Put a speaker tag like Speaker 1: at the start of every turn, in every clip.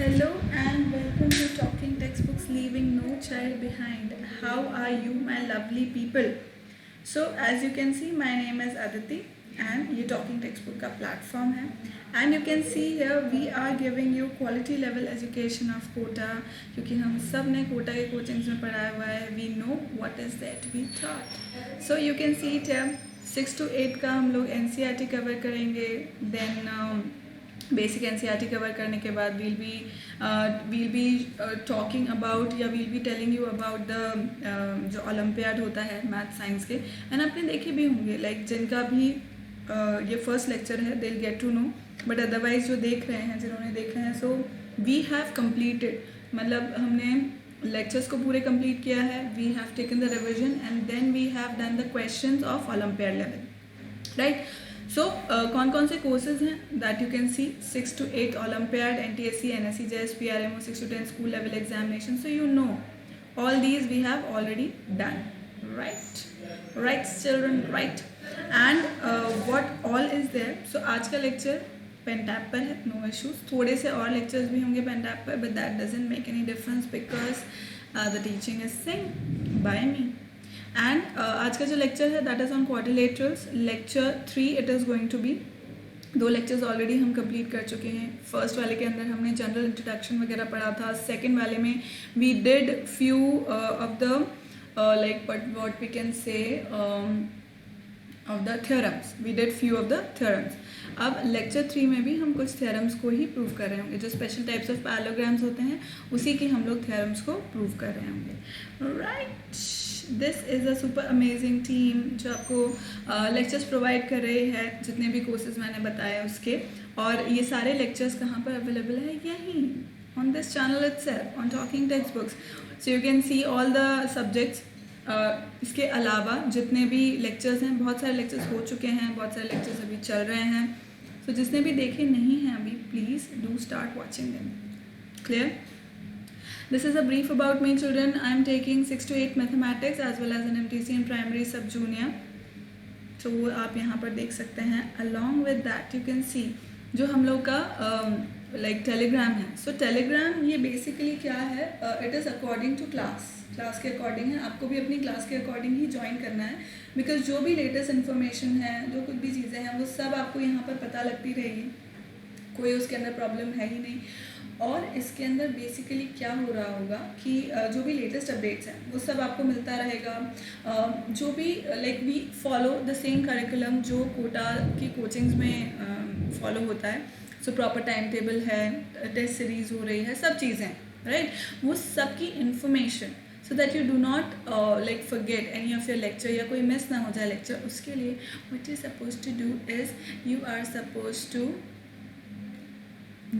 Speaker 1: Hello and welcome to Talking Textbooks Leaving No Child Behind. How are you, my lovely people? So, as you can see, my name is Aditi and ये Talking Textbook का platform है. And you can see here we are giving you quality level education of quota क्योंकि हम सब ने quota के coachings में पढ़ाया हुआ है. We know what is there to be taught. So you can see it here. 6 to 8 का हम लोग NCERT cover करेंगे. Then बेसिक एनसीईआरटी कवर करने के बाद वील बी टॉकिंग अबाउट या will be telling you about the जो olympiad होता है मैथ साइंस के. एंड आपने देखे भी होंगे लाइक जिनका भी ये फर्स्ट लेक्चर है they will get to know. But otherwise जो देख रहे हैं जिन्होंने देखे हैं सो वी हैव कंप्लीटेड मतलब हमने लेक्चर्स को पूरे कंप्लीट किया है. We have taken the revision and then we have done the questions of olympiad level right. So कौन कौन से कोर्सेज हैं that you can see 6 to 8 olympiad NTSC NSC JS PRMO 6 to 10 school level examination. So you know all these we have already done right children right. and what all is there. so आज का lecture pen tab पर है. No issues. थोड़े से और lectures भी होंगे pen tab पर but that doesn't make any difference because the teaching is sing by me. And आज का जो लेक्चर है that is on quadrilaterals. Lecture 3 it is going to be. 2 lectures already हम कंप्लीट कर चुके हैं. फर्स्ट वाले के अंदर हमने जनरल इंट्रोडक्शन वगैरह पढ़ा था. सेकंड वाले में we did few of the like what we can say of the theorems. We did few of the theorems. अब लेक्चर 3 में भी हम कुछ थ्योरम्स को ही प्रूव कर रहे होंगे. जो स्पेशल टाइप्स ऑफ पैरेललोग्राम्स होते हैं उसी के हम लोग थ्योरम्स को प्रूव कर रहे होंगे right. This is a super amazing team जो आपको लेक्चर्स प्रोवाइड कर रही है जितने भी कोर्सेज मैंने बताए उसके. और ये सारे लेक्चर्स कहाँ पर अवेलेबल है यहीं on this channel itself on talking text books. So you can see all the subjects. इसके अलावा जितने भी लेक्चर्स हैं बहुत सारे लेक्चर्स हो चुके हैं. बहुत सारे लेक्चर्स अभी चल रहे हैं. सो जिसने भी देखे नहीं हैं अभी please do start watching them. Clear. This is a brief about me children. I am taking 6 to 8 mathematics as well as an MTC in primary sub junior. तो वो आप यहाँ पर देख सकते हैं. Along with that you can see जो हम लोग का like telegram है. So telegram ये basically क्या है it is according to class के अकॉर्डिंग है. आपको भी अपनी क्लास के अकॉर्डिंग ही ज्वाइन करना है बिकॉज जो भी लेटेस्ट इन्फॉर्मेशन है जो कुछ भी चीज़ें हैं वो सब आपको यहाँ पर पता लगती रहेगी. कोई उसके अंदर प्रॉब्लम है ही नहीं. और इसके अंदर बेसिकली क्या हो रहा होगा कि जो भी लेटेस्ट अपडेट्स हैं वो सब आपको मिलता रहेगा. जो भी like we follow the same curriculum जो कोटा की कोचिंग्स में फॉलो होता है. सो प्रॉपर टाइम टेबल है, टेस्ट सीरीज हो रही है, सब चीज़ें राइट. वो सब की information so that you do not like forget any of your lecture या कोई मिस ना हो जाए लेक्चर. उसके लिए what you suppose to do is you are suppose to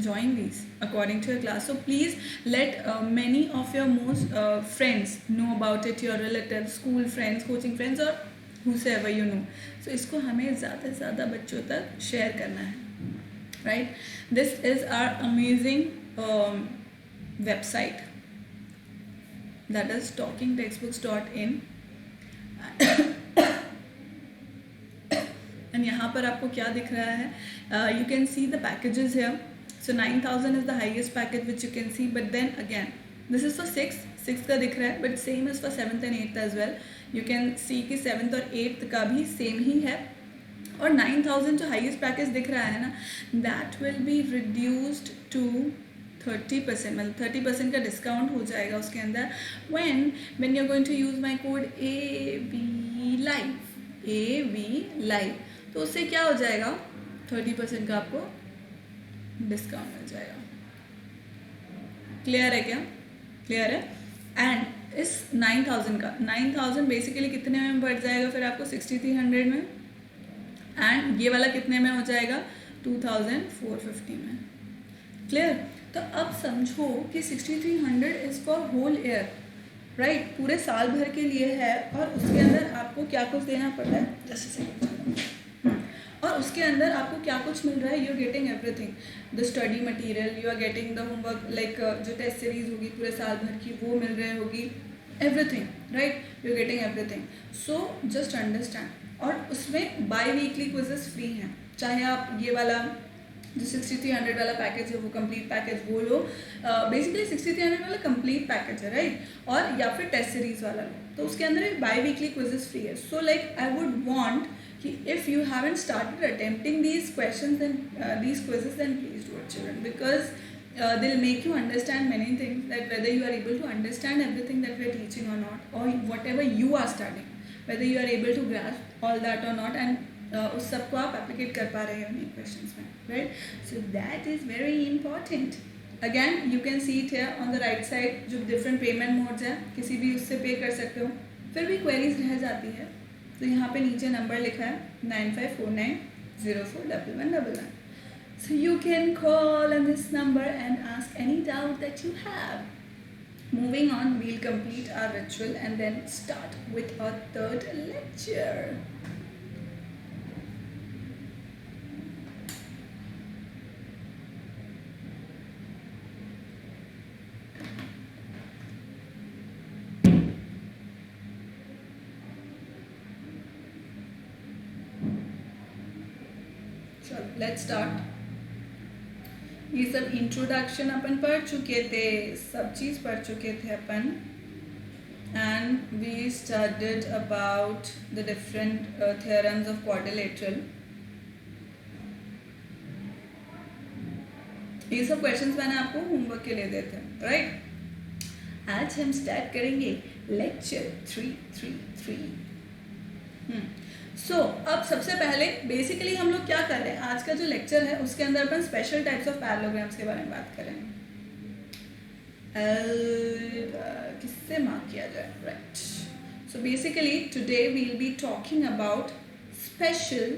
Speaker 1: join these according to your class. So please let many of your most friends know about it, your relatives, school friends, coaching friends or whosoever you know. So इसको हमें ज़्यादा से ज़्यादा बच्चों तक share करना है right. This is our amazing website that is talkingtextbooks.in and यहाँ पर आपको क्या दिख रहा है. You can see the packages here. So 9,000 is the highest package which you can see. But then again, this is for 6th का दिख रहा है but same is for 7th and 8th as well. You can see कि 7th और 8th का भी same ही है. और 9,000 जो highest package दिख रहा है ना that will be reduced to 30%. मतलब 30% का डिस्काउंट हो जाएगा उसके अंदर when you're going to use my code AV Live. तो उससे क्या हो जाएगा 30% का आपको डिस्काउंट मिल जाएगा. क्लियर है क्या? क्लियर है. एंड इस 9,000 का 9,000 बेसिकली कितने में बढ़ जाएगा फिर आपको 6,300 में. एंड ये वाला कितने में हो जाएगा 2,450 में. क्लियर. तो अब समझो कि 6,300 is for whole year right. पूरे साल भर के लिए है और उसके अंदर आपको क्या कुछ देना पड़ता है जैसे और उसके अंदर आपको क्या कुछ मिल रहा है. You are getting everything. The study material, you are getting the homework like जो टेस्ट सीरीज होगी पूरे साल भर की वो मिल रही होगी. Everything right. You are getting everything. So just understand. और उसमें बाई वीकली क्विजेस फ्री हैं. चाहे आप ये वाला जो 6300 वाला पैकेज है वो कंप्लीट पैकेज वो लो. बेसिकली 6300 वाला कंप्लीट पैकेज है, राइट. और या फिर टेस्ट सीरीज वाला लो, तो उसके अंदर एक बाई वीकली क्विजेस फ्री है. So like I would want कि if you haven't started attempting these questions and these quizzes, then please do it, children, because they'll make you understand many things, that whether you are able to understand everything that we are teaching or not, or whatever you are studying, whether you are able to grasp all that or not, and उस सबको आप एप्लीकेट कर पा रहे हैं उन्हीं questions में, right. So that is very important. Again you can see it here on the right side, जो डिफरेंट पेमेंट मोड्स हैं, किसी भी उससे पे कर सकते हो. फिर भी क्वेरीज रह जाती है, तो यहाँ पे नीचे नंबर लिखा है 9549041111. So you can call on this number and ask any doubt that you have. Moving on, we'll complete our ritual and then start with our third lecture. Let's start. ये सब इंट्रोडक्शन अपन पढ़ चुके थे, सब चीज़ पढ़ चुके थे अपन. And we studied about the different theorems of quadrilateral. ये सब क्वेश्चंस मैंने आपको होमवर्क के लिए दिए थे, राइट. आज हम स्टार्ट करेंगे लेक्चर 333. सो अब सबसे पहले बेसिकली हम लोग क्या कर रहे हैं, आज का जो लेक्चर है उसके अंदर अपन स्पेशल टाइप्स ऑफ पैरेललोग्राम्स के बारे में बात करेंगे. किससे मार्क किया जाए, right. So basically today we will be talking about special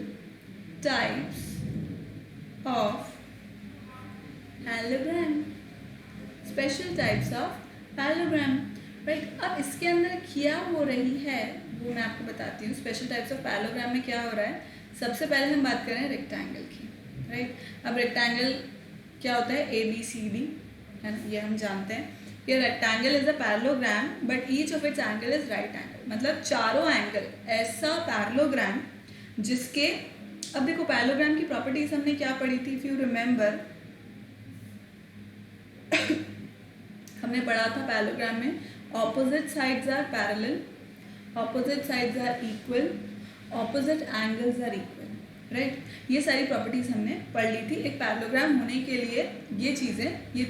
Speaker 1: types of parallelogram. Special types of parallelogram, right. अब इसके अंदर क्या हो रही है वो मैं आपको बताती हूँ. स्पेशल टाइप्स ऑफ पैरेललोग्राम में क्या हो रहा है, सबसे पहले हम बात करें रेक्टेंगल की, राइट. अब रेक्टेंगल क्या होता है, ABCD है ना, ये हम जानते हैं कि rectangle is a parallelogram but each of its angle is right angle. मतलब चारों एंगल ऐसा पैरेललोग्राम जिसके, अब देखो पैरेललोग्राम की प्रॉपर्टीज हमने क्या पढ़ी थी, इफ यू रिमेंबर हमने पढ़ा था पैरेललोग्राम में opposite sides are parallel, opposite sides are equal, opposite angles are equal, right. ये सारी प्रॉपर्टीज हमने पढ़ ली थी. एक पैरेललोग्राम होने के लिए ये चीज़ें, ये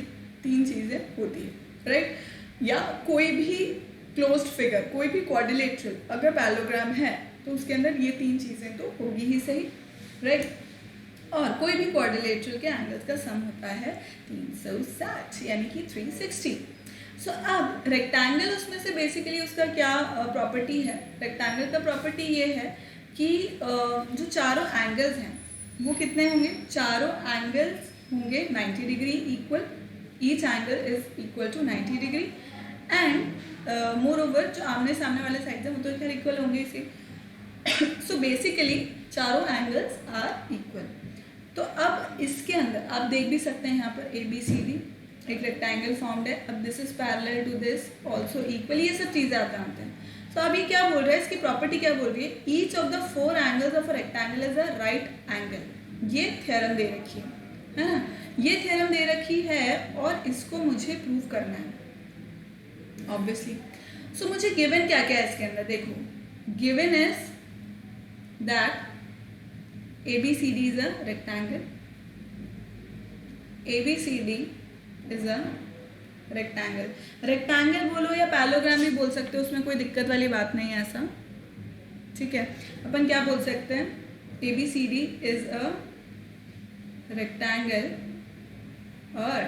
Speaker 1: 3 चीज़ें होती है, राइट. या कोई भी क्लोज्ड फिगर, कोई भी क्वाड्रिलेटरल अगर पैरेललोग्राम है तो उसके अंदर ये 3 चीज़ें तो होगी ही सही, राइट. और कोई भी क्वाड्रिलेटरल के एंगल्स का सम होता है 360 यानी कि 360. सो अब रेक्टेंगल उसमें से बेसिकली उसका क्या प्रॉपर्टी है, रेक्टेंगल का प्रॉपर्टी ये है कि जो चारों एंगल्स हैं वो कितने होंगे, चारों एंगल्स होंगे 90 degree equal. Each angle is equal to 90 degree. And moreover जो आमने सामने वाले साइड हैं वो तो खैर इक्वल होंगे इसी. सो बेसिकली चारों एंगल्स आर इक्वल. तो अब इसके अंदर आप देख भी सकते हैं यहाँ पर ABCD एक रेक्टेंगल फॉर्म्ड है. अब this is parallel to this also equal, ये सब चीज़ें आप जानते हैं. तो अब ये क्या बोल रहा है, इसकी प्रॉपर्टी क्या बोल रही है, each of the 4 angles of a rectangle is a right angle. ये थ्योरम दे रखी है ना, ये थ्योरम दे रखी है और इसको मुझे प्रूव करना है ऑब्वियसली. सो मुझे गिवन क्या क्या है इसके अंदर, देखो given is that ABCD is a rectangle, ABCD is a rectangle. Rectangle बोलो या पैरेललोग्राम भी बोल सकते हो, उसमें कोई दिक्कत वाली बात नहीं है ऐसा, ठीक है. अपन क्या बोल सकते हैं, ABCD इज अ रेक्टेंगल और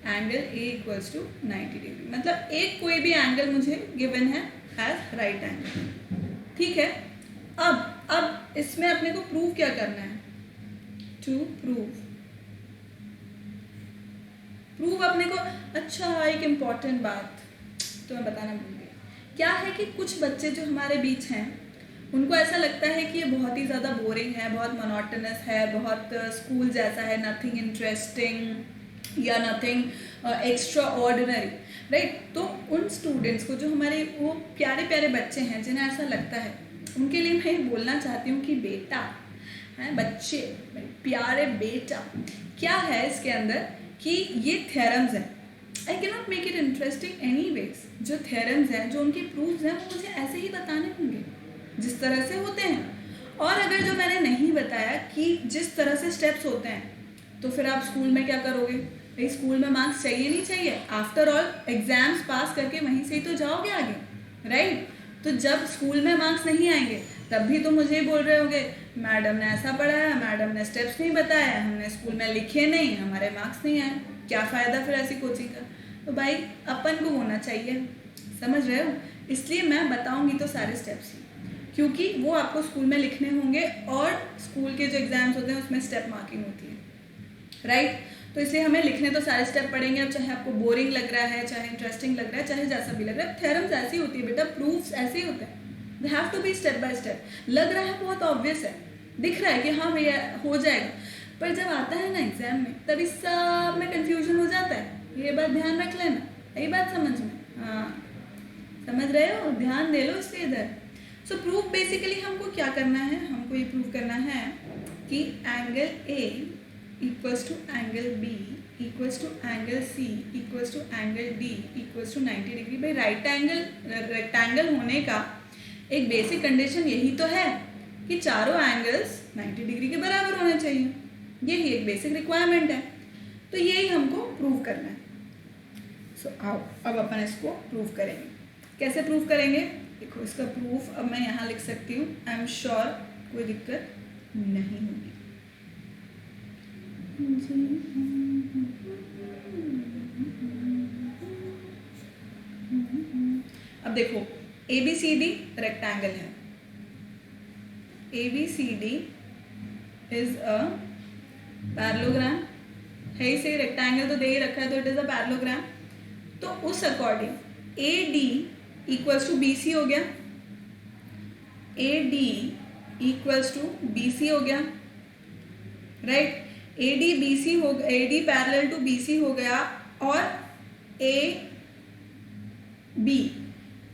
Speaker 1: angle A equals to 90 degree. मतलब एक कोई भी एंगल मुझे गिवन है एज राइट एंगल, ठीक है. अब इसमें अपने को प्रूव क्या करना है, टू प्रूव अपने को. अच्छा, एक इम्पॉर्टेंट बात तो मैं बताना भूल गई. क्या है कि कुछ बच्चे जो हमारे बीच हैं उनको ऐसा लगता है कि ये बहुत ही ज़्यादा बोरिंग है, बहुत मोनोटोनस है, बहुत स्कूल जैसा है, नथिंग इंटरेस्टिंग या नथिंग एक्स्ट्रा ऑर्डिनरी, राइट. तो उन स्टूडेंट्स को जो हमारे वो प्यारे प्यारे बच्चे हैं जिन्हें ऐसा लगता है, उनके लिए मैं बोलना चाहती हूँ कि बेटा हैं बच्चे, मेरे प्यारे बेटा, क्या है इसके अंदर कि ये थ्योरम्स हैं. I can not make it interesting any ways. जो थ्योरम्स हैं, जो उनके प्रूफ्स हैं, वो मुझे ऐसे ही बताने होंगे जिस तरह से होते हैं. और अगर जो मैंने नहीं बताया कि जिस तरह से स्टेप्स होते हैं, तो फिर आप स्कूल में क्या करोगे भाई? स्कूल में मार्क्स चाहिए नहीं चाहिए? आफ्टर ऑल एग्जाम्स पास करके वहीं से ही तो जाओगे आगे, राइट? तो जब स्कूल में मार्क्स नहीं आएंगे तब भी तो मुझे ही बोल रहे होगे मैडम ने ऐसा पढ़ाया, मैडम ने स्टेप्स नहीं बताया, हमने स्कूल में लिखे नहीं, हमारे मार्क्स नहीं आए. क्या फ़ायदा फिर ऐसी कोचिंग का? तो भाई अपन को होना चाहिए, समझ रहे हो? इसलिए मैं बताऊंगी तो सारे स्टेप्स ही, क्योंकि वो आपको स्कूल में लिखने होंगे और स्कूल के जो एग्जाम्स होते हैं उसमें स्टेप मार्किंग होती है, राइट? तो इसलिए हमें लिखने तो सारे स्टेप पढ़ेंगे. अब चाहे आपको बोरिंग लग रहा है, चाहे इंटरेस्टिंग लग रहा है, चाहे जैसा भी लग रहा है, थ्योरम्स ऐसी होती है बेटा, प्रूफ्स ऐसे ही होते हैं. They have to be step by step. लग रहा है बहुत ऑब्वियस है, दिख रहा है कि हाँ भैया हो जाएगा, पर जब आता है ना एग्जाम में तभी सब में कंफ्यूजन हो जाता है. ये बात ध्यान रख लेना, यही बात समझ में. हाँ, समझ रहे हो? ध्यान दे लो इसके इधर. सो प्रूफ बेसिकली हमको क्या करना है? हमको ये प्रूव करना है कि angle A equals to angle B equals to angle C equals to angle D equals to 90 degree. भाई राइट एंगल रेक्टेंगल होने का एक बेसिक कंडीशन यही तो है कि चारों एंगल्स 90 डिग्री के बराबर होने चाहिए. यही एक बेसिक रिक्वायरमेंट है. तो यही हमको प्रूव करना है. सो आओ अब अपन इसको प्रूव करेंगे. कैसे प्रूव करेंगे? देखो इसका प्रूफ अब मैं यहाँ लिख सकती हूँ. आई एम श्योर कोई दिक्कत नहीं होगी. अब देखो ABCD रेक्टेंगल है. ABCD इज अ पैरेललोग्राम है ही सही. रेक्टेंगल तो दे ही रखा है तो इट इज अ पैरेललोग्राम. तो उस according AD equals to BC हो गया. AD इक्वल्स टू BC हो गया, राइट? AD BC हो, AD पैरेलल टू BC हो गया. और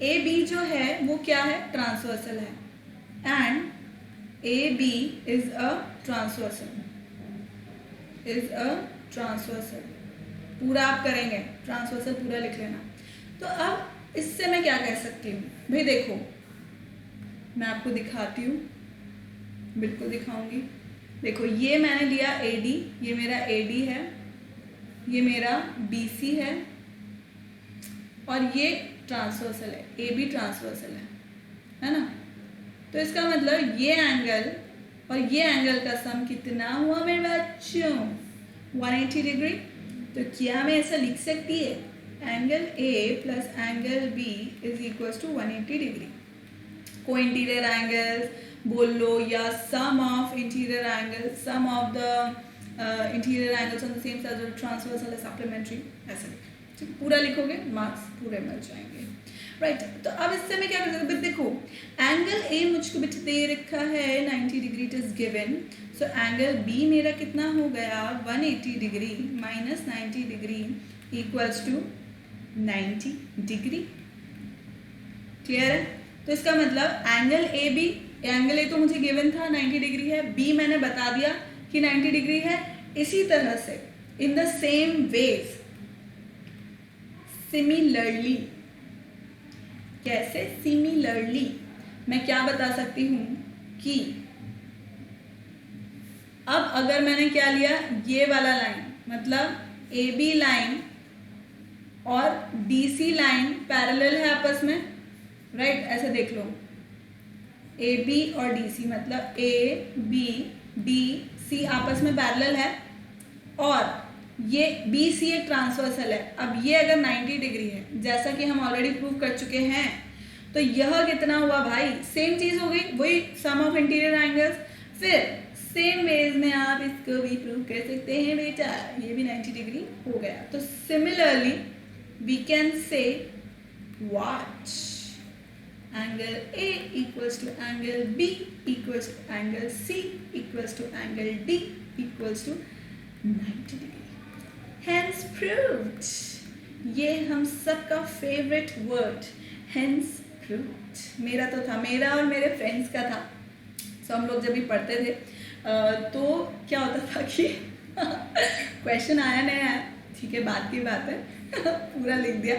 Speaker 1: AB जो है वो क्या है? ट्रांसवर्सल है. And AB is a transversal, पूरा आप करेंगे, ट्रांसवर्सल पूरा लिख लेना. तो अब इससे मैं क्या कह सकती हूँ भाई? देखो मैं आपको दिखाती हूँ, बिल्कुल दिखाऊंगी. देखो ये मैंने लिया AD, ये मेरा AD है, ये मेरा BC और ये ट्रांसवर्सल है, AB ट्रांसवर्सल है ना? तो इसका मतलब ये एंगल और ये एंगल का सम कितना हुआ मेरे बच्चों? 180 डिग्री. तो क्या मैं ऐसा लिख सकती है? Angle A plus angle B is equal to 180 degree. को इंटीरियर एंगल्स बोल लो या sum of interior angles, sum of the interior angles on the same side of transversal supplementary, ऐसा लिखो. पूरा लिखोगे मार्क्स पूरे मिल जाएंगे, राइट? तो अब इससे मैं क्या कर सकती हूँ? देखो एंगल A मुझको बेटा दे रखा है 90 degree, it is given. So angle B मेरा कितना हो गया? 180 degree minus 90 degree equals to 90 degree. Clear है? तो इसका मतलब एंगल AB, एंगल A तो मुझे गिवन था 90 डिग्री है, B मैंने बता दिया कि 90 डिग्री है. इसी तरह से in the same ways, similarly, कैसे? सिमिलरली मैं क्या बता सकती हूँ कि अब अगर मैंने क्या लिया, ये वाला लाइन, मतलब AB लाइन और BC लाइन पैरेलल है आपस में, राइट? ऐसे देख लो, AB और DC मतलब AB BC आपस में पैरेलल है और ये BC एक ट्रांसवर्सल है. अब ये अगर 90 डिग्री है, जैसा कि हम ऑलरेडी प्रूव कर चुके हैं, तो यह कितना हुआ भाई? सेम चीज हो गई, वही सम ऑफ इंटीरियर एंगल्स. फिर सेम वेज में आप इसको भी प्रूव कर सकते हैं बेटा, ये भी 90 डिग्री हो गया. तो similarly we can say what? Angle A equals to angle B equals to angle C equals to angle D equals to 90 degree. Hence proved. ये हम सबका फेवरेट वर्ड, hence proved. मेरा तो था, मेरा और मेरे फ्रेंड्स का था. सो हम लोग जब भी पढ़ते थे तो क्या होता था कि क्वेश्चन आया नहीं आया, ठीक है, बात की बात है, पूरा लिख दिया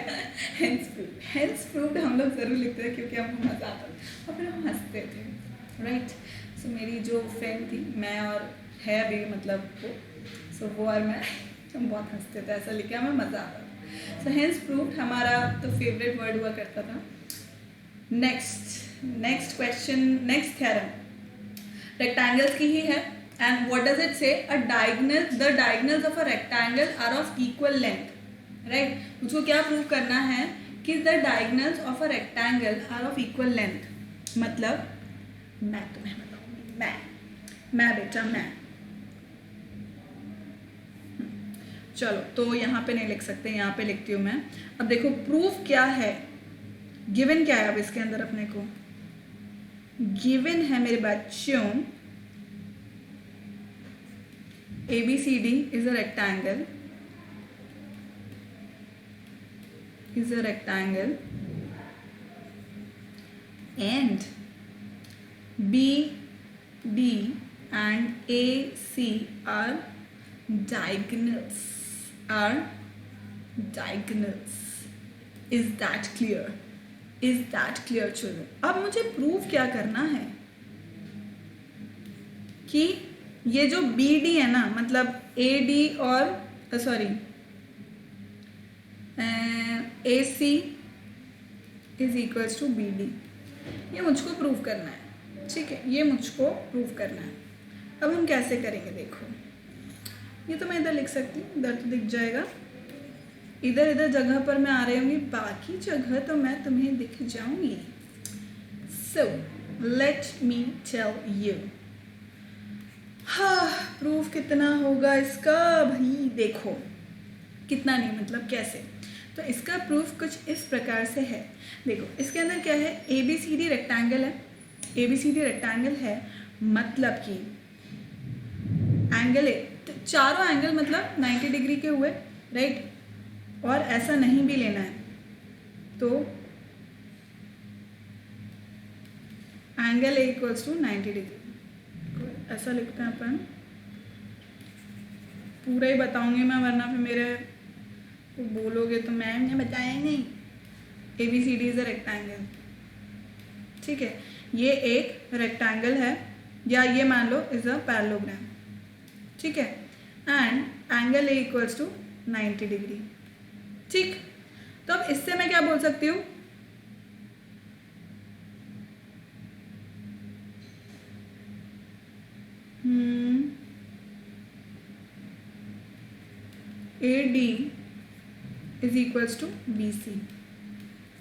Speaker 1: हेंस प्रूव्ड हम लोग ज़रूर लिखते थे क्योंकि हमको मज़ा आता था और फिर हम हंसते थे, राइट। सो मेरी जो फ्रेंड थी, मैं और है अभी मतलब वो, सो वो और मैं हम बहुत हंसते थे, ऐसा लिखा हमें मज़ा आता था। सो हेंस प्रूव्ड हमारा तो फेवरेट वर्ड हुआ करता था। Next question, next theorem rectangles की ही है। And what does it say? The diagonals of a rectangle are of equal length, right. मुझको क्या प्रूव करना है कि the diagonals of a rectangle are of equal length. मतलब मैं तुम्हें बताऊंगी, मैं बेटा मैं, चलो तो यहाँ पे नहीं लिख सकते, यहाँ पे लिखती हूँ मैं। अब देखो प्रूफ क्या है, गिवन क्या है अब इसके अंदर अपने को, गिवन है मेरे बच्चों ABCD is a rectangle, and BD and AC are diagonals, is that clear children? अब मुझे प्रूफ क्या करना है कि ये जो BD है ना, मतलब AD और sorry AC is equals to BD, ये मुझको प्रूव करना है, ठीक है, ये मुझको प्रूव करना है। अब हम कैसे करेंगे, देखो ये तो मैं इधर लिख सकती हूँ, इधर तो दिख जाएगा, इधर जगह पर मैं आ रही होंगी, बाकी जगह तो मैं तुम्हें दिख जाऊंगी। So let me tell you, हाँ प्रूफ कितना होगा इसका भाई, देखो कितना नहीं मतलब कैसे। तो इसका प्रूफ कुछ इस प्रकार से है, देखो इसके अंदर क्या है, ABCD रेक्टेंगल है, ABCD रेक्टेंगल है मतलब कि एंगल है, तो चारों एंगल मतलब 90 डिग्री के हुए, राइट। और ऐसा नहीं भी लेना है तो angle A equals to 90 degree, ऐसा लिखते हैं अपन, पूरा ही बताऊंगी मैं वरना फिर मेरे को बोलोगे तो मैम ने बताया नहीं। ABCD इज अ रेक्टेंगल, ठीक है, ये एक रेक्टेंगल है, या ये मान लो इज अ पैरेललोग्राम, ठीक है, and angle A equals to 90 degree, ठीक। तो अब इससे मैं क्या बोल सकती हूँ, AD is equals to BC,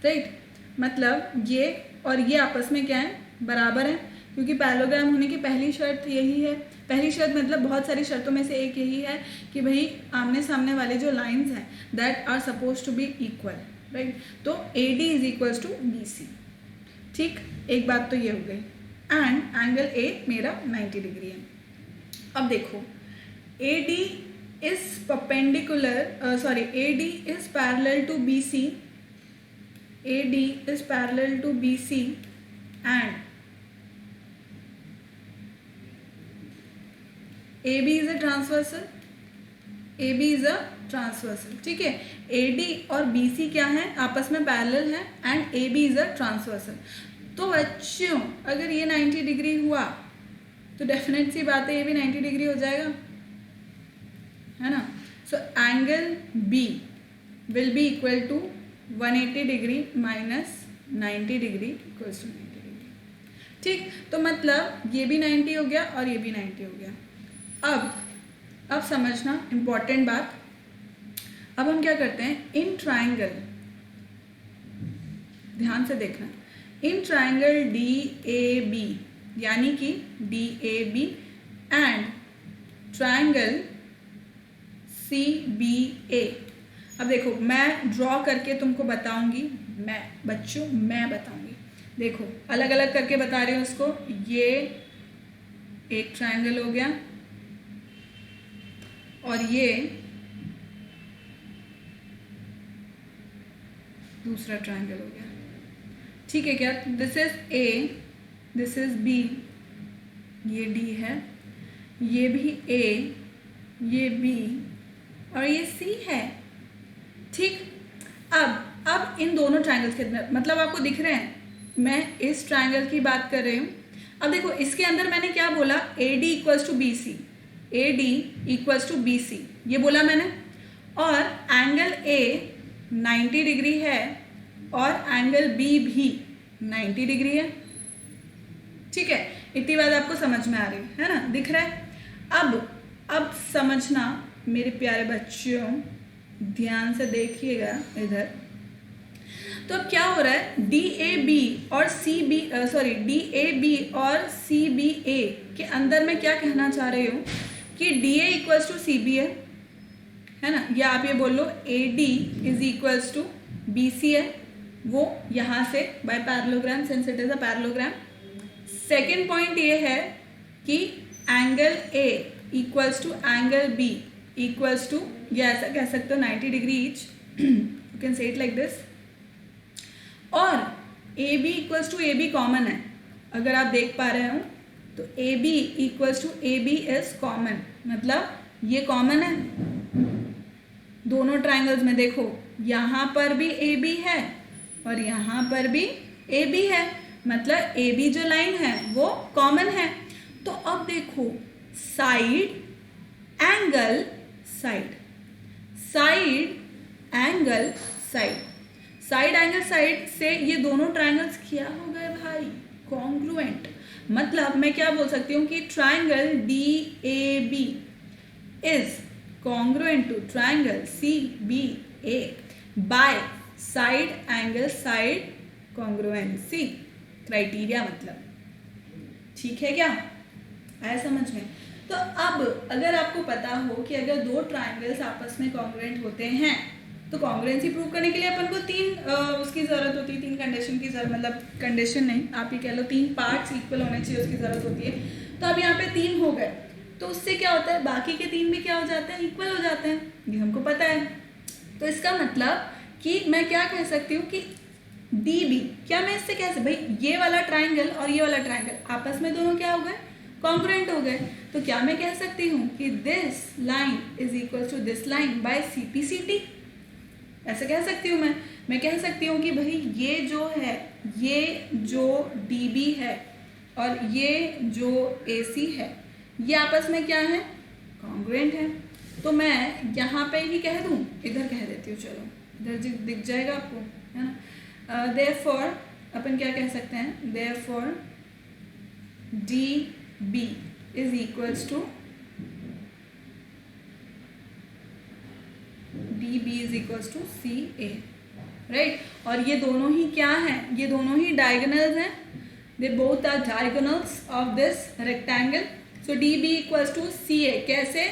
Speaker 1: right. मतलब ये और ये आपस में क्या है, बराबर है, क्योंकि पैरेललोग्राम होने की पहली शर्त यही है, पहली शर्त मतलब बहुत सारी शर्तों में से एक यही है कि भाई आमने सामने वाले जो लाइंस हैं that are suppose to be equal, right. तो AD is equals to BC, ठीक, एक बात तो ये हो गई, एंड एंगल A मेरा 90 डिग्री है। अब देखो AD is perpendicular, sorry AD is parallel to BC, AD is parallel to BC and AB is a transversal, AB is a transversal, ठीक है। AD और BC क्या है, आपस में पैरेलल है, and AB is a transversal। तो बच्चों अगर ये 90 डिग्री हुआ तो डेफिनेट सी बात है ये भी 90 डिग्री हो जाएगा, है ना। So angle B will be equal to 180 degree minus 90 degree equals to 90 degree, ठीक। तो मतलब ये भी 90 हो गया और ये भी 90 हो गया। अब समझना इम्पॉर्टेंट बात, अब हम क्या करते हैं, इन ट्राइंगल, ध्यान से देखना, इन ट्राइंगल DAB यानी कि DAB एंड ट्राइंगल CBA। अब देखो मैं ड्रॉ करके तुमको बताऊंगी, मैं बताऊंगी, देखो अलग अलग करके बता रही हूँ उसको। ये एक ट्रायंगल हो गया और ये दूसरा ट्रायंगल हो गया, ठीक है क्या। This is A, this is B, ये D है, ये भी A, ये B और ये C है। ठीक, अब इन दोनों ट्रायंगल्स के अंदर, मतलब आपको दिख रहे हैं, मैं इस ट्रायंगल की बात कर रही हूँ। अब देखो इसके अंदर मैंने क्या बोला, AD equals to BC, AD equals to BC ये बोला मैंने, और एंगल A 90 डिग्री है और एंगल B भी 90 डिग्री है। ठीक है, इतनी बात आपको समझ में आ रही है ना, दिख रहा है। अब समझना मेरे प्यारे बच्चों, ध्यान से देखिएगा इधर। तो अब क्या हो रहा है, DAB और DAB और CBA के अंदर मैं क्या कहना चाह रही हूँ कि DA इक्वल्स टू CB है ना, या आप ये बोल लो AD is equals to BC है, वो यहाँ से by parallelogram, since it is a parallelogram. Second point ये है कि angle A equals to angle B equals to, या ऐसा कह सकते हो 90 degree each, you can say it like this. और AB equals to AB common है, अगर आप देख पा रहे हो तो AB equals to AB is common, मतलब ये कॉमन है दोनों ट्राइंगल्स में। देखो यहाँ पर भी AB है और यहाँ पर भी AB है, मतलब AB जो लाइन है वो कॉमन है। तो अब देखो side angle side, side angle side, side angle side से ये दोनों ट्राइंगल्स क्या हो गए भाई, कॉन्ग्रुएंट। मतलब मैं क्या बोल सकती हूँ कि triangle DAB is congruent to triangle CBA by side angle side congruency criteria. मतलब ठीक है क्या, आया समझ में। तो अब अगर आपको पता हो कि अगर दो ट्राइंगल्स आपस में कॉन्ग्रुएंट होते हैं तो कॉन्ग्रुएंसी प्रूव करने के लिए अपन को तीन उसकी ज़रूरत होती है, तीन कंडीशन की ज़रूरत, मतलब कंडीशन नहीं आप ही कह लो, तीन पार्ट्स इक्वल होने चाहिए उसकी ज़रूरत होती है। तो अब यहाँ पे तीन हो गए, तो उससे क्या होता है, बाकी के तीन भी क्या हो जाते हैं, इक्वल हो जाते हैं, ये हमको पता है। तो इसका मतलब कि मैं क्या कह सकती हूँ कि DB, क्या मैं इससे कैसे, भाई ये वाला ट्राइंगल और ये वाला ट्राइंगल आपस में दोनों क्या हो गए, कॉन्ग्रुएंट हो गए। तो क्या मैं कह सकती हूँ कि this line is equal to this line by CPCT, ऐसे कह सकती हूँ मैं कह सकती हूँ कि भाई ये जो है, ये जो DB है और ये जो AC है, ये आपस में क्या है, कॉन्ग्रुएंट है। तो मैं यहाँ पे ही कह दूँ, इधर कह देती हूँ, चलो इधर दिख जाएगा आपको, है ना। देयरफॉर अपन क्या कह सकते हैं, therefore DB is equals to DB is equals to CA, right. और ये दोनों ही क्या हैं, ये दोनों ही डायगोनल्स हैं, they both are diagonals of this rectangle. So DB equals to CA, कैसे,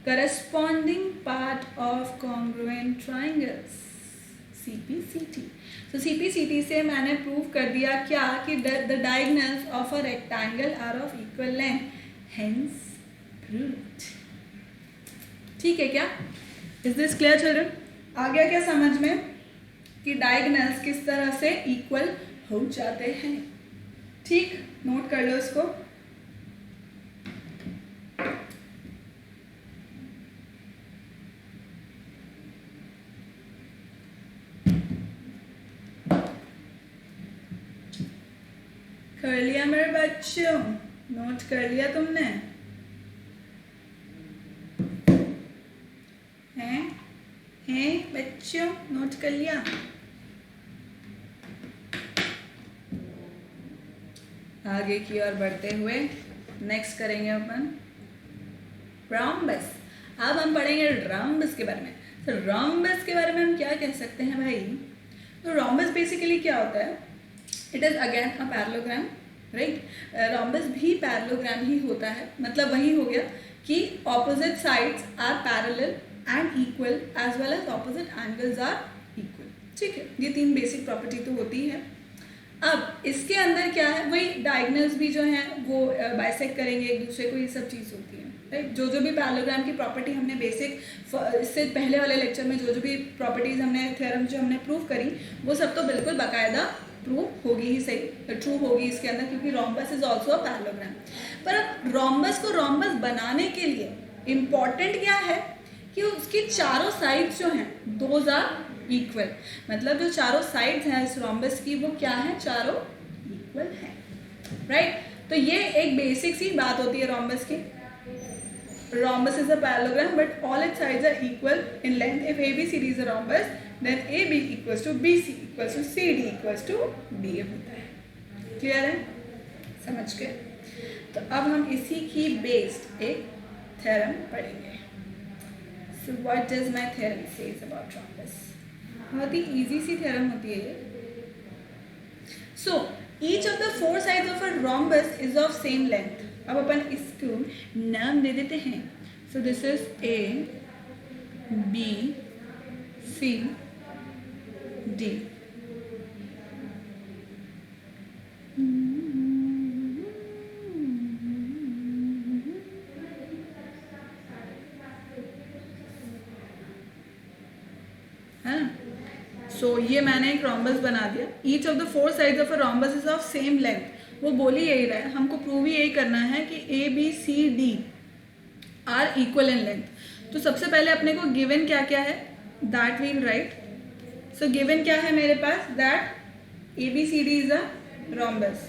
Speaker 1: corresponding part of congruent triangles CPCT। तो CPCT से मैंने प्रूव कर दिया क्या कि the diagonals of a rectangle are of equal length, hence proved. ठीक है क्या, इज दिस क्लियर चिल्ड्रन? आ गया क्या समझ में कि डायगोनल्स किस तरह से इक्वल हो जाते हैं। ठीक, नोट कर लो इसको। कर लिया मेरे बच्चों, नोट कर लिया तुमने? हैं बच्चों, नोट कर लिया? आगे की ओर बढ़ते हुए नेक्स्ट करेंगे अपन रोम्बस। अब हम पढ़ेंगे रोम्बस के बारे में। तो रोम्बस के बारे में हम क्या कह सकते हैं भाई, तो रोम्बस बेसिकली क्या होता है, it is again a parallelogram, right. Rhombus भी पैरेललोग्राम ही होता है, मतलब वही हो गया कि opposite sides are parallel and equal as well as opposite angles are equal. ठीक है, ये तीन बेसिक प्रॉपर्टी तो होती है। अब इसके अंदर क्या है, वही डायगोनल्स भी जो हैं वो बाइसेक्ट करेंगे एक दूसरे को, ये सब चीज़ होती है, राइट। जो जो भी पैरेललोग्राम की प्रॉपर्टी हमने बेसिक, इससे पहले वाले लेक्चर में जो जो भी प्रॉपर्टीज़ हमने, थ्योरम जो हमने प्रूव करी, वो सब तो बिल्कुल बाकायदा प्रूव होगी ही सही, ट्रू होगी इसके अंदर, क्योंकि rhombus is also a parallelogram. पर अब रोम्बस को रोम्बस बनाने के लिए इम्पॉर्टेंट क्या है कि उसकी चारों साइड्स जो हैं दोज आर इक्वल, मतलब जो चारों साइड्स हैं इस रोम्बस की वो क्या है, चारों इक्वल है, राइट। तो ये एक बेसिक सी बात होती है रोम्बस की। Rhombus is a parallelogram, but all its sides are equal in length. If ABCD is a rhombus, then AB equals to BC equals to CD equals to DA होता है। Clear है, समझ गए। तो अब हम इसी की बेस्ड एक थ्योरम पढ़ेंगे। So what does my theorem says about rhombus? बहुत ही इजी सी थ्योरम होती है ये। So each of the four sides of a rhombus is of same length. अब अपन इसको नाम दे देते हैं। So this is A, B, C, D। है ना? सो ये मैंने एक रोम्बस बना दिया। Each of the four sides of a rhombus is of same length. वो बोल ही यही रहा है, हमको प्रूव ही यही करना है कि A B C D are equal in length. तो सबसे पहले अपने को गिवन क्या क्या है that we'll write. So given क्या है मेरे पास, that A B C D is a rhombus.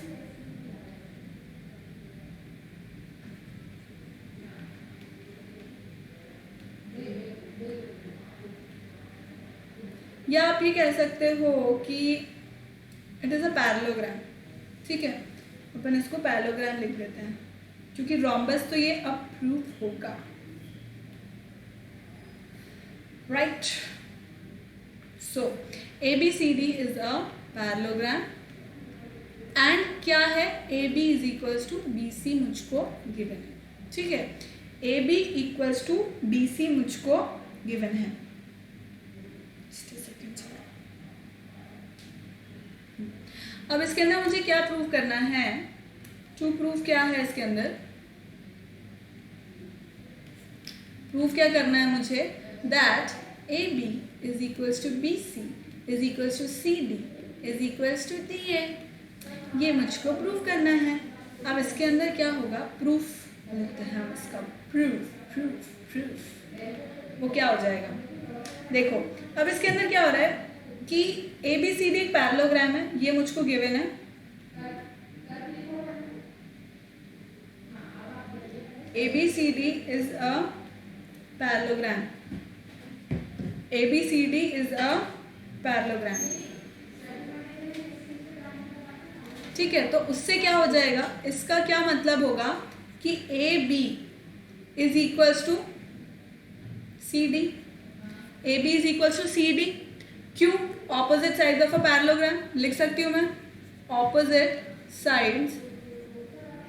Speaker 1: या आप ये कह सकते हो कि इट इज अ पैरेललोग्राम। ठीक है, अपन इसको पैरेललोग्राम लिख देते हैं क्योंकि रोम्बस तो ये अब प्रूव होगा, right. So A B C D is a parallelogram and क्या है, A B is equals to B C मुझको गिवन है। ठीक है, A B equals to B C मुझको गिवन है। अब इसके अंदर मुझे क्या प्रूव करना है, टू प्रूफ क्या है इसके अंदर, प्रूफ क्या करना है मुझे, that A B is equals to B C is equals to C D is equals to D A. ये मुझको प्रूफ करना है। अब इसके अंदर क्या होगा, प्रूफ लिखते हैं हम इसका, प्रूफ प्रूफ प्रूफ। वो क्या हो जाएगा, देखो अब इसके अंदर क्या हो रहा है कि ए बी सी डी एक पैरेललोग्राम है, ये मुझको गिवन है। A B C D is a parallelogram, A B C D is a parallelogram. ठीक है, तो उससे क्या हो जाएगा, इसका क्या मतलब होगा कि A B is equals to C D, A B is equals to C D. क्यों, opposite sides of a parallelogram लिख सकती हूँ मैं, opposite sides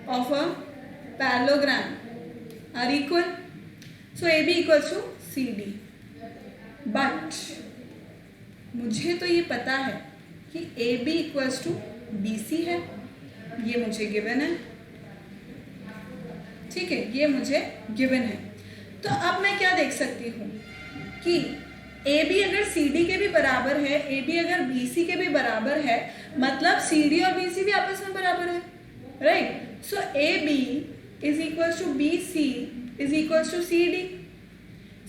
Speaker 1: of a parallelogram are equal, so A B equals to C D. But मुझे तो ये पता है कि A B equals to B C है, ये मुझे गिवन है। ठीक है, ये मुझे गिवन है। तो अब मैं क्या देख सकती हूँ कि ए बी अगर सी डी के भी बराबर है, ए बी अगर बी सी के भी बराबर है, मतलब सी डी और बी सी भी आपस में बराबर है, right. So A B is equals to B C is equals to C D.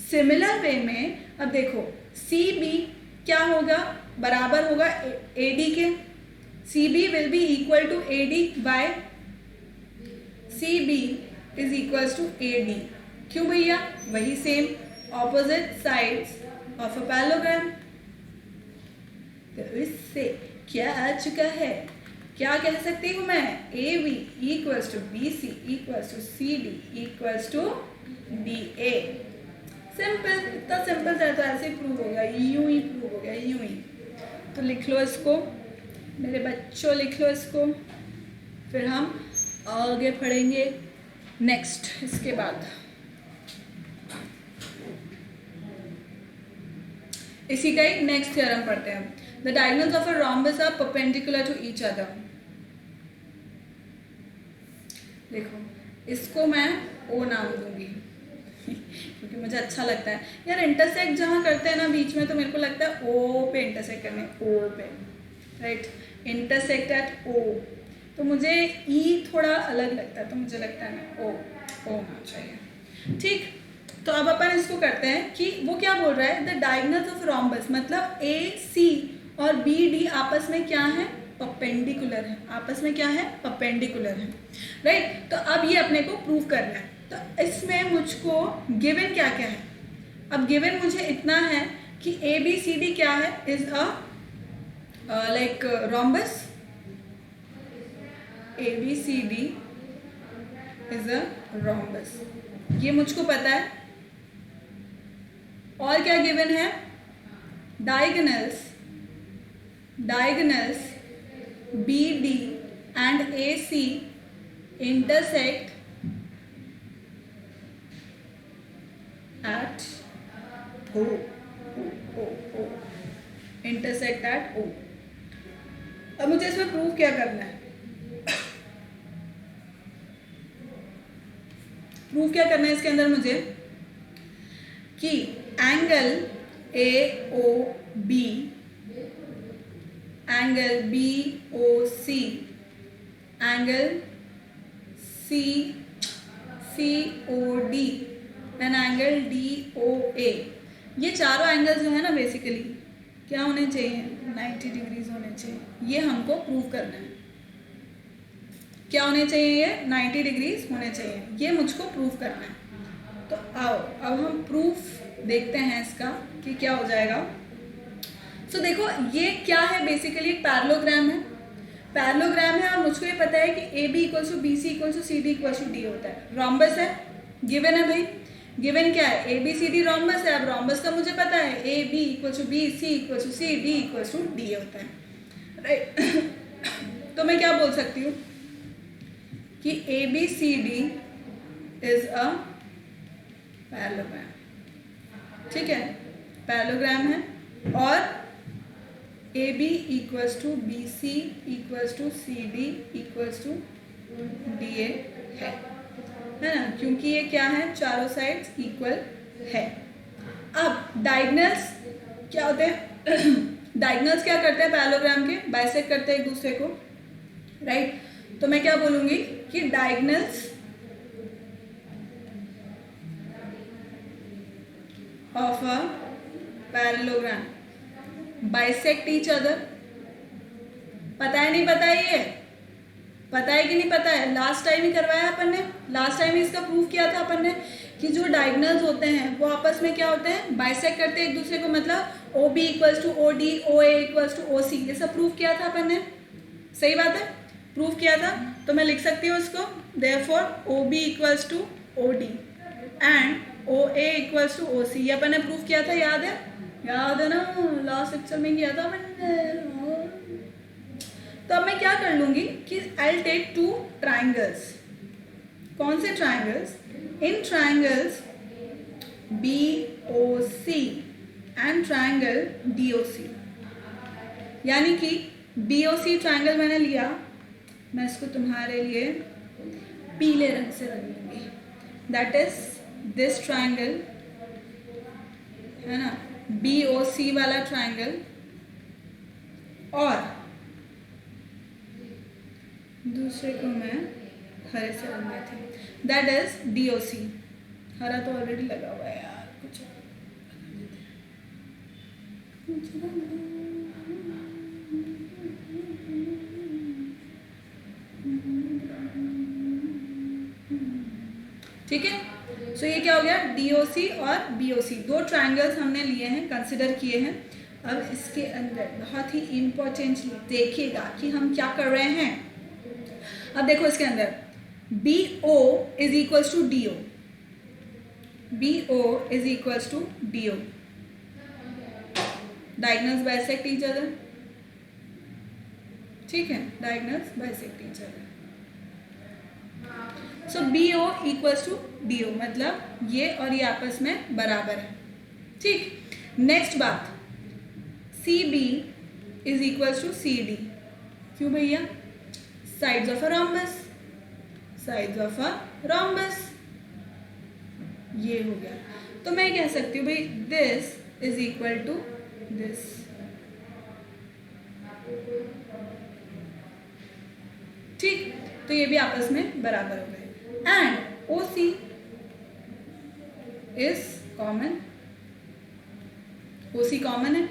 Speaker 1: Similar way में अब देखो, सी बी क्या होगा, बराबर होगा ए डी के, C B will be equal to A D by C B is equals to A D. क्यों भैया, वही same opposite sides of a parallelogram. तो इससे क्या आ चुका है, क्या कह सकती हूँ मैं, A B equals to B C equals to C D equals to D A. Simple, इतना सिंपल था, तो ऐसे ही प्रूव हो गया, यूं ही प्रूव हो गया, यूं ही। तो लिख लो इसको मेरे बच्चों, लिख लो इसको, फिर हम आगे पढ़ेंगे नेक्स्ट। इसके बाद इसी का एक नेक्स्ट थ्योरम पढ़ते हैं। The diagonals of a rhombus are perpendicular to each other. देखो इसको मैं ओ नाम दूंगी क्योंकि मुझे अच्छा लगता है यार, इंटरसेक्ट जहाँ करते हैं ना बीच में, तो मेरे को लगता है ओ पे इंटरसेक्ट करने, ओ पे, राइट। इंटरसेक्ट एट ओ, तो मुझे ई थोड़ा अलग लगता है, तो मुझे लगता है ना ओ होना चाहिए। ठीक, तो अब अपन इसको करते हैं कि वो क्या बोल रहा है, द डायगोनल्स ऑफ रोम्बस, मतलब ए सी और बी डी आपस में क्या है, परपेंडिकुलर है, आपस में क्या है, परपेंडिकुलर है, राइट। तो अब ये अपने को प्रूव करना है, तो इसमें मुझको गिवन क्या क्या है, अब गिवन मुझे इतना है कि ए बी सी डी क्या है, is a like rhombus, A B C D is a rhombus, ये मुझको पता है। और क्या गिवन है, diagonals B D and A C intersect at O, intersect at O. अब मुझे इसमें प्रूव क्या करना है, प्रूव क्या करना है इसके अंदर मुझे, कि angle A O B, angle B O C, angle C C O D and angle D O A, ये चारों एंगल जो है ना बेसिकली क्या होने चाहिए, 90 डिग्रीज होने चाहिए, ये हमको प्रूव करना है। क्या होने चाहिए, ये 90 डिग्रीज होने चाहिए, ये मुझको प्रूव करना है। तो आओ अब हम प्रूफ देखते हैं इसका कि क्या हो जाएगा। तो देखो ये क्या है, बेसिकली एक पैरेललोग्राम है, पैरेललोग्राम है, और मुझको ये पता है कि A B equal to B C equal to C D equal to D होता है, रोम्बस है, गिवन है भाई, गिवन क्या है, A B C D rhombus है। अब रोम्बस का मुझे पता है A B equal to B, C equal to C, D equal to D होता है, राइट। तो मैं क्या बोल सकती हूँ कि A B C D is a parallelogram, ठीक है, पैरेललोग्राम है, और A B equals to B C equals to C D equals to D A है ना, क्योंकि ये क्या है, चारों साइड्स इक्वल है। अब डायगोनल्स क्या होते हैं डायगोनल्स क्या करते हैं पैरेललोग्राम के, बाइसेक्ट करते हैं एक दूसरे को, राइट। तो मैं क्या बोलूंगी कि diagonals of a parallelogram bisect each other, पता है नहीं पता है, ये पता है कि नहीं पता है, लास्ट टाइम ही करवाया अपन ने, लास्ट टाइम ही इसका प्रूफ किया था अपन ने कि जो डायगोनल्स होते हैं वो आपस में क्या होते हैं, बाइसेक्ट करते हैं एक दूसरे को, मतलब O B equals to O D, O A equals to O C, ये सब प्रूफ किया था अपन ने, सही बात है, प्रूफ किया था। तो मैं लिख सकती हूँ इसको, therefore O B equals to O D and O A equals to O C, ये अपन ने प्रूफ किया था, याद है, याद है ना, लास्ट लेक्चर में किया था मैंने। तो अब मैं क्या कर लूंगी कि आई टेक टू ट्राइंगल्स, कौन से triangles, in triangles B O C and triangle D O C, यानी कि डी ओ सी ट्राइंगल मैंने लिया, मैं इसको तुम्हारे लिए पीले रंग से रंग लूंगी, दैट इज दिस ट्राइंगल है ना, बी ओ सी वाला ट्राइंगल, और दूसरे को मैं हरे से रंग में थी, दैट इज डी ओ सी, हरा तो ऑलरेडी लगा हुआ है यार, कुछ ठीक है। सो ये क्या हो गया, DOC और BOC, दो ट्राइंगल्स हमने लिए हैं, कंसिडर किए हैं। अब इसके अंदर बहुत ही इम्पोर्टेंटली देखिएगा कि हम क्या कर रहे हैं। अब देखो इसके अंदर BO is equals to DO, BO is equals to DO, diagonals bisect each other, ठीक है, diagonals bisect each other. So BO equals to DO, मतलब ये और ये आपस में बराबर है, ठीक। नेक्स्ट बात, CB is equals to CD, क्यों भैया, sides of a rhombus, sides of a rhombus, ये हो गया। तो मैं कह सकती हूँ भाई this is equal to this, तो ये भी आपस में बराबर हो गए। And O C is common, O C common है।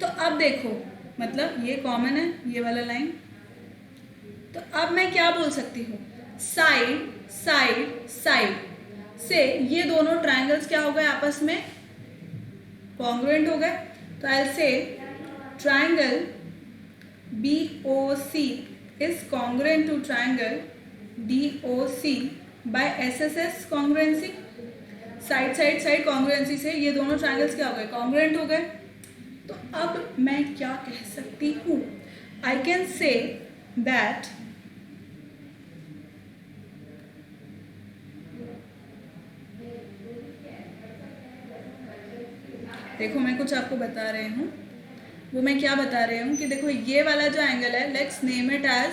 Speaker 1: तो अब देखो, मतलब ये कॉमन है ये वाला लाइन, तो अब मैं क्या बोल सकती हूँ, साइड साइड साइड से ये दोनों ट्रायंगल्स क्या हो गए आपस में, कॉन्ग्रुएंट हो गए। तो आई से triangle BOC is congruent to triangle DOC by SSS congruency। Side side side congruency से ये दोनों ट्रायंगल्स क्या हो गए, कॉन्ग्रुएंट हो गए। तो अब मैं क्या कह सकती हूँ, आई कैन से दैट देखो मैं कुछ आपको बता रही हूँ, वो मैं क्या बता रही हूँ कि देखो ये वाला जो एंगल है, लेट्स नेम इट एज,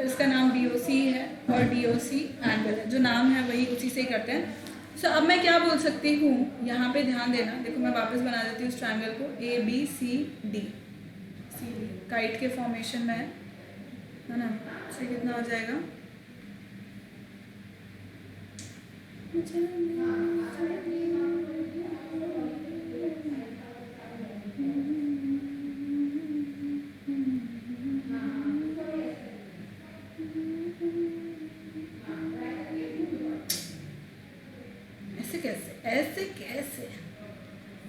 Speaker 1: इसका नाम DOC है और DOC एंगल है, जो नाम है वही उसी से ही करते हैं। सो अब मैं क्या बोल सकती हूँ, यहाँ पे ध्यान देना, देखो मैं वापस बना देती हूँ उस ट्रायंगल को, ABCD, काइट के फॉर्मेशन में है ना। तो कितना हो जाएगा, ऐसे कैसे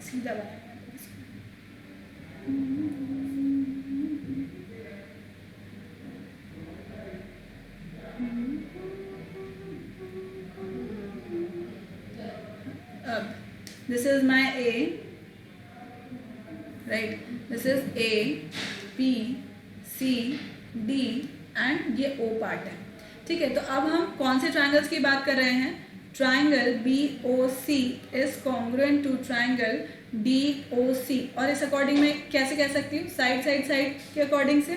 Speaker 1: सीधा बनाया। अब this is my A, right, this is A, B, C, D and ये O पार्ट है, ठीक है। तो अब हम कौन से ट्रायंगल्स की बात कर रहे हैं, triangle BOC is congruent to triangle DOC, और इस अकॉर्डिंग मैं कैसे कह सकती हूँ, साइड साइड साइड के अकॉर्डिंग से,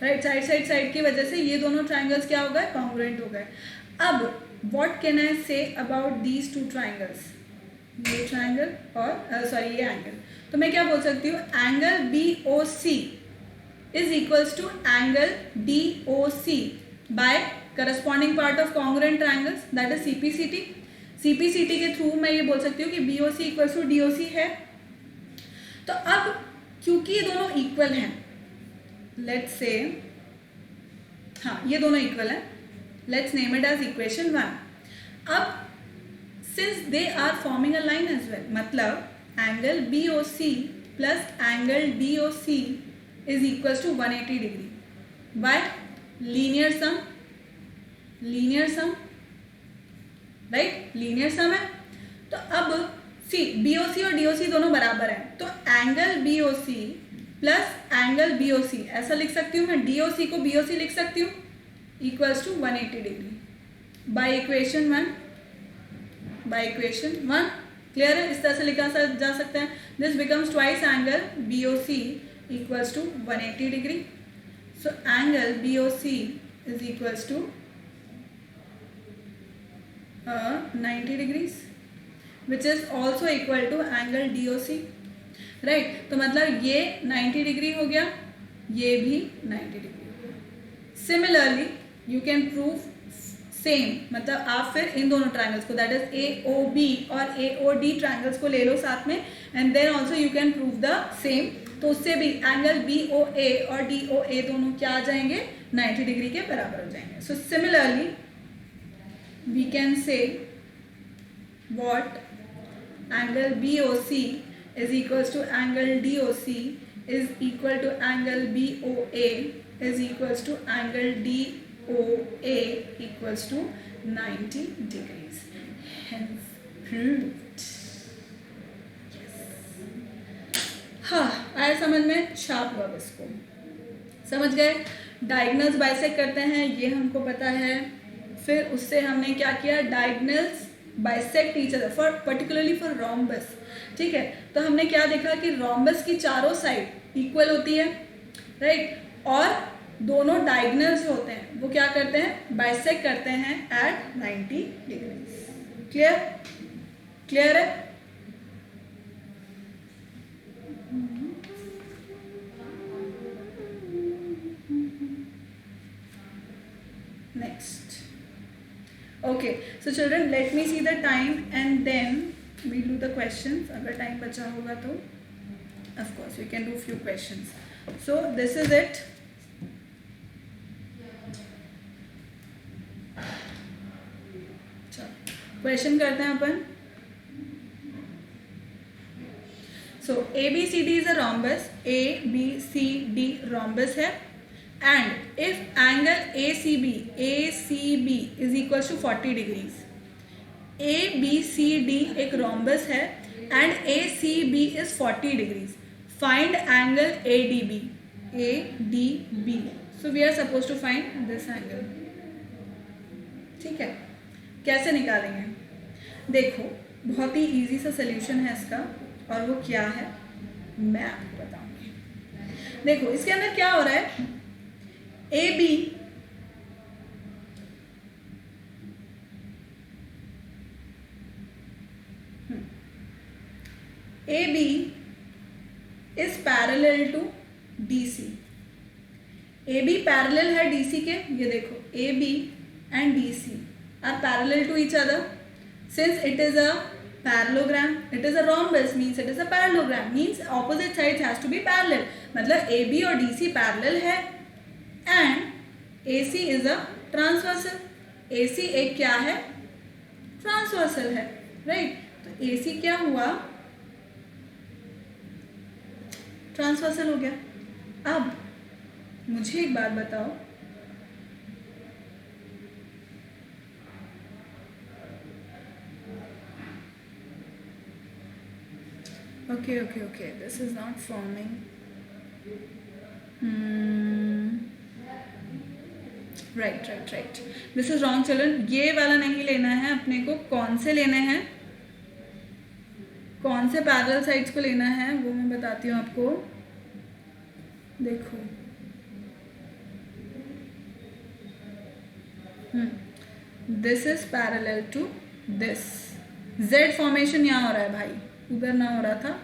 Speaker 1: राइट, साइड साइड साइड की वजह से ये दोनों ट्राइंगल्स क्या हो गए, कॉन्ग्रुएंट हो गए। अब what can I say about these two triangles, ये ट्राइंगल और सॉरी ये एंगल, तो मैं क्या बोल सकती हूँ, angle BOC is equals to angle DOC by corresponding part of congruent triangles, that is CPCT। CPCT के थ्रू मैं ये बोल सकती हूँ कि BOC इक्वल्स टू DOC है। तो अब क्योंकि ये दोनों इक्वल हैं, लेट्स से, हाँ ये दोनों इक्वल हैं, let's name it as equation 1। अब since they are forming a line as well, मतलब angle BOC plus angle DOC is equals to 180 degree by linear sum, linear sum, right, linear sum है। तो अब सी BOC और DOC दोनों बराबर हैं, तो angle BOC plus angle BOC ऐसा लिख सकती हूँ मैं, DOC को BOC लिख सकती हूँ equals to 180 degree by equation 1, by equation 1, clear है, इस तरह से लिखा जा सकता है। This becomes twice angle BOC equals to 180 degree. So angle BOC is equals to 90 degrees which is also equal to angle DOC, right। तो मतलब ये 90 डिग्री हो गया, ये भी 90 डिग्री हो गया। Similarly you can prove same, मतलब आप फिर इन दोनों ट्रायंगल्स को, दैट इज AOB और AOD ट्रायंगल्स को ले लो साथ में, and then also you can prove the same. तो उससे भी एंगल BOA और DOA दोनों क्या आ जाएंगे, 90 डिग्री के बराबर हो जाएंगे। So similarly we can say what angle BOC is equals to angle DOC is equal to angle BOA is equals to angle DOA equals to 90 degrees, hence proved। हाँ आया समझ में, शार्प वर्ब, इसको समझ गए। डायगोनल्स बाइसेक्ट करते हैं ये हमको पता है, फिर उससे हमने क्या किया, diagonals bisect each other for particularly for rhombus, ठीक है। तो हमने क्या देखा कि रोम्बस की चारों साइड इक्वल होती है, राइट, और दोनों डायगोनल्स जो होते हैं वो क्या करते हैं, बाइसेक्ट करते हैं एट 90 डिग्री। क्लियर, क्लियर है। Next Okay, so children, let me see the time and then we'll do the questions. अगर time बचा होगा तो of course we can do few questions. So this is it. Question करते हैं अपन. So ABCD is a rhombus. ABCD rhombus है. And if angle ACB is equals to 40 degrees. ABCD एक rhombus है and ACB is 40 degrees. Find angle ADB. ADB. So we are supposed to find this angle. ठीक है, कैसे निकालेंगे? देखो, बहुत ही easy सा सोल्यूशन है इसका, और वो क्या है मैं आपको बताऊंगी. देखो, इसके अंदर क्या हो रहा है. AB is parallel to DC. AB parallel है DC के. ये देखो, AB and DC are parallel to each other. Since it is a parallelogram, it is a rhombus, means it is a parallelogram, means opposite sides has to be parallel. मतलब AB और DC parallel है and AC is a transversal. AC एक क्या है? Transversal है, right. तो AC क्या हुआ? ट्रांसवर्सल हो गया. अब मुझे एक बात बताओ, okay, this is not forming. Right. This is wrong children. ये वाला नहीं लेना है अपने को. कौन से लेने हैं, कौन से पैरेलल साइड्स को लेना है वो मैं बताती हूँ आपको. देखो, this is parallel to this. Z formation यहाँ हो रहा है भाई, उधर ना हो रहा था.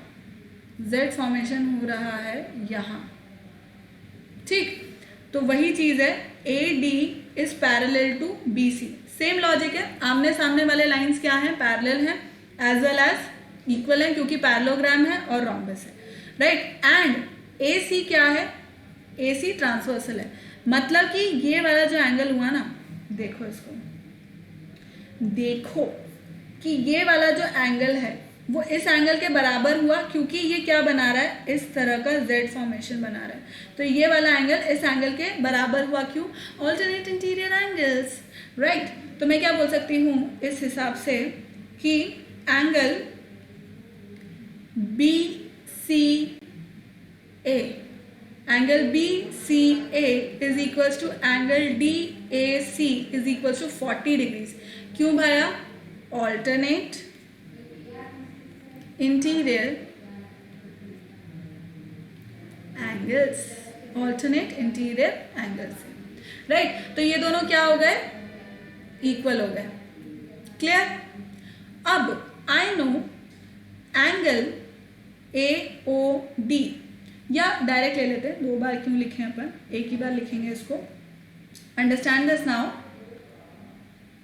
Speaker 1: Z फॉर्मेशन हो रहा है यहाँ, ठीक. तो वही चीज है, AD is parallel to BC. Same logic है. आमने सामने वाले लाइंस क्या हैं? पैरेलल हैं एज वेल एज इक्वल है, क्योंकि पैरेललोग्राम है और रोम्बस है, राइट. एंड AC क्या है? AC ट्रांसवर्सल है. मतलब कि ये वाला जो एंगल हुआ ना, देखो इसको, देखो कि ये वाला जो एंगल है वो इस एंगल के बराबर हुआ, क्योंकि ये क्या बना रहा है? इस तरह का Z फॉर्मेशन बना रहा है. तो ये वाला एंगल इस एंगल के बराबर हुआ. क्यों? Alternate interior angles, right. तो मैं क्या बोल सकती हूँ इस हिसाब से कि angle BCA is equals to angle DAC is equals to 40 degrees. क्यों भाया? Alternate interior angles, alternate interior angles, right. तो ये दोनों क्या हो गए? इक्वल हो गए. क्लियर. अब आई नो एंगल AOD, या डायरेक्ट ले लेते हैं. 2 बार क्यों लिखे हैं अपन, एक ही बार लिखेंगे इसको. Understand this now,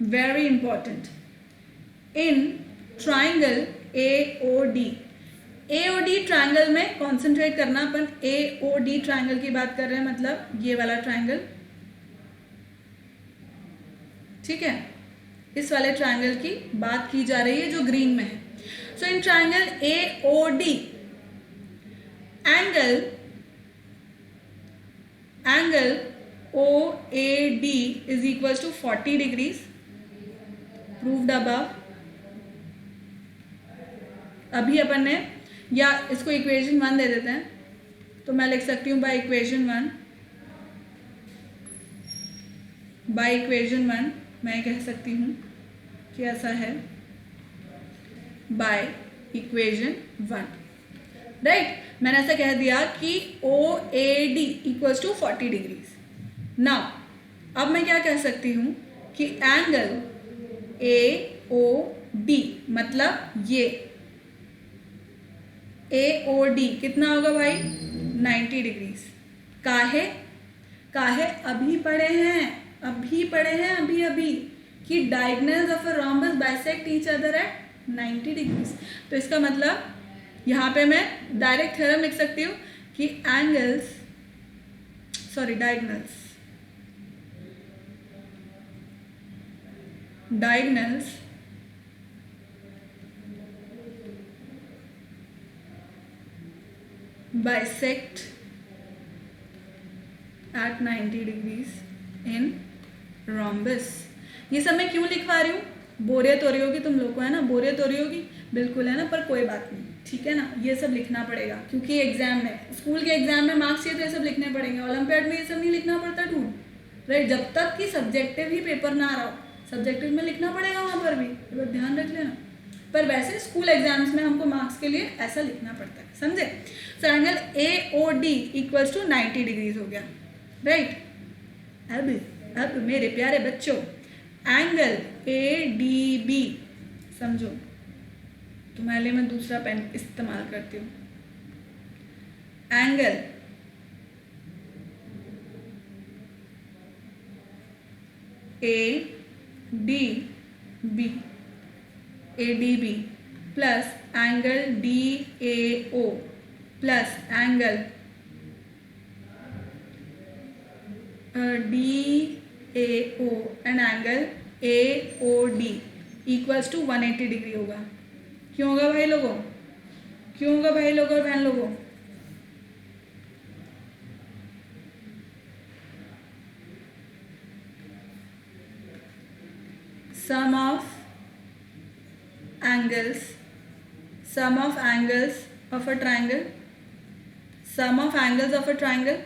Speaker 1: very important. In triangle AOD triangle में कॉन्सेंट्रेट करना. अपन AOD ट्राइंगल की बात कर रहे हैं, मतलब ये वाला ट्राइंगल, ठीक है. इस वाले ट्राइंगल की बात की जा रही है जो ग्रीन में है. So in triangle AOD angle OAD is equal to 40 degrees. Proved above. अभी अपन ने, या इसको इक्वेशन 1 दे देते हैं, तो मैं लिख सकती हूँ बाय इक्वेशन 1 मैं कह सकती हूँ कि ऐसा है बाय इक्वेशन 1, राइट. मैंने ऐसा कह दिया कि OAD equals to 40 degrees. Now अब मैं क्या कह सकती हूँ कि एंगल AOD, मतलब ये AOD कितना होगा भाई? 90 डिग्रीज. काहे? अभी पढ़े हैं, अभी कि diagonals of a rhombus bisect each other at 90 degrees. तो इसका मतलब यहाँ पे मैं डायरेक्ट थ्योरम लिख सकती हूँ कि diagonals bisect at 90 degrees in rhombus। ये सब मैं क्यों लिखवा रही हूँ? बोरियत हो रही होगी तुम लोग को, है ना? बोरियत हो रही होगी, बिल्कुल, है ना? पर कोई बात नहीं, ठीक है ना? ये सब लिखना पड़ेगा क्योंकि एग्जाम में, स्कूल के एग्जाम में मार्क्स चाहिए तो ये सब लिखने पड़ेंगे। ओलंपियाड में ये सब नहीं लिखना पड़ता टू, राइट? जब तक कि सब्जेक्टिव ही पेपर ना आ रहा हो, सब्जेक्टिव में लिखना पड़ेगा वहाँ पर भी, ये बात ध्यान रख लेना। पर वैसे स्कूल एग्जाम्स में हमको मार्क्स के लिए ऐसा लिखना पड़ता है, समझे? So angle AOD equals to 90 degrees हो गया, राइट? अब मेरे प्यारे बच्चों, एंगल ADB समझो। तुम्हारे लिए मैं दूसरा पेन इस्तेमाल करती हूँ। Angle ADB plus angle DAO plus angle DAO and angle AOD equals to 180 degree होगा। क्यों होगा भाई लोगों? क्यों होगा भाई लोगों और बहन लोगों? sum of angles of a triangle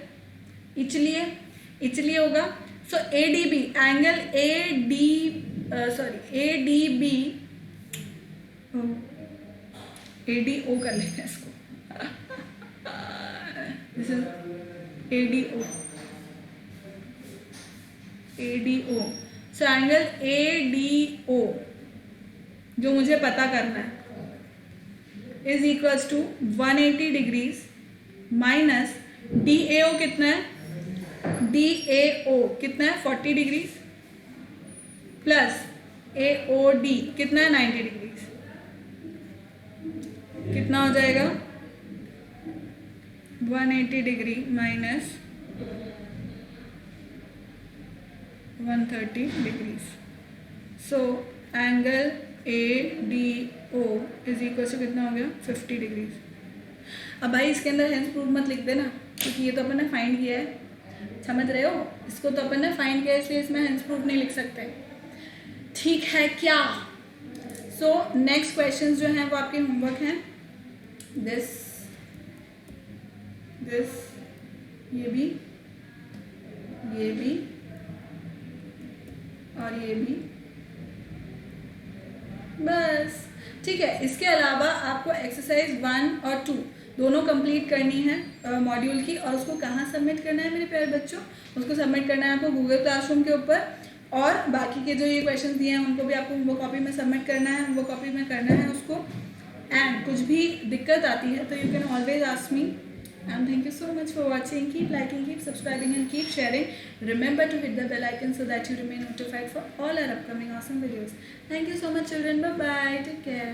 Speaker 1: इसलिए होगा। सो ADB एंगल ADO कर लेते हैं इसको। This is ADO। So angle ADO जो मुझे पता करना है is equals to 180 degrees minus DAO कितना है? DAO कितना है? 40 डिग्रीज प्लस AOD कितना है? 90 डिग्रीज। कितना हो जाएगा? 180 degree minus 130 degrees. So angle ADO is equal to कितना हो गया? 50 डिग्रीज। अब भाई इसके अंदर हेंस प्रूफ मत लिख देना क्योंकि ये तो अपन ने फाइंड किया है, समझ रहे हो? इसको तो अपन ने फाइंड किया इसलिए इसमें हेंस प्रूफ नहीं लिख सकते, ठीक है क्या? सो नेक्स्ट क्वेश्चन जो हैं वो आपके होमवर्क हैं। दिस ये भी और ये भी, बस ठीक है। इसके अलावा आपको एक्सरसाइज 1 और 2 दोनों कंप्लीट करनी है मॉड्यूल की, और उसको कहाँ सबमिट करना है मेरे प्यारे बच्चों? उसको सबमिट करना है आपको गूगल क्लासरूम के ऊपर, और बाकी के जो ये क्वेश्चन दिए हैं उनको भी आपको वो कॉपी में सबमिट करना है, वो कॉपी में करना है उसको। एंड कुछ भी दिक्कत आती है तो you can always ask me. And thank you so much for watching. Keep liking, keep subscribing and keep sharing. Remember to hit the bell icon so that you remain notified for all our upcoming awesome videos. Thank you so much children. Bye bye. Take care.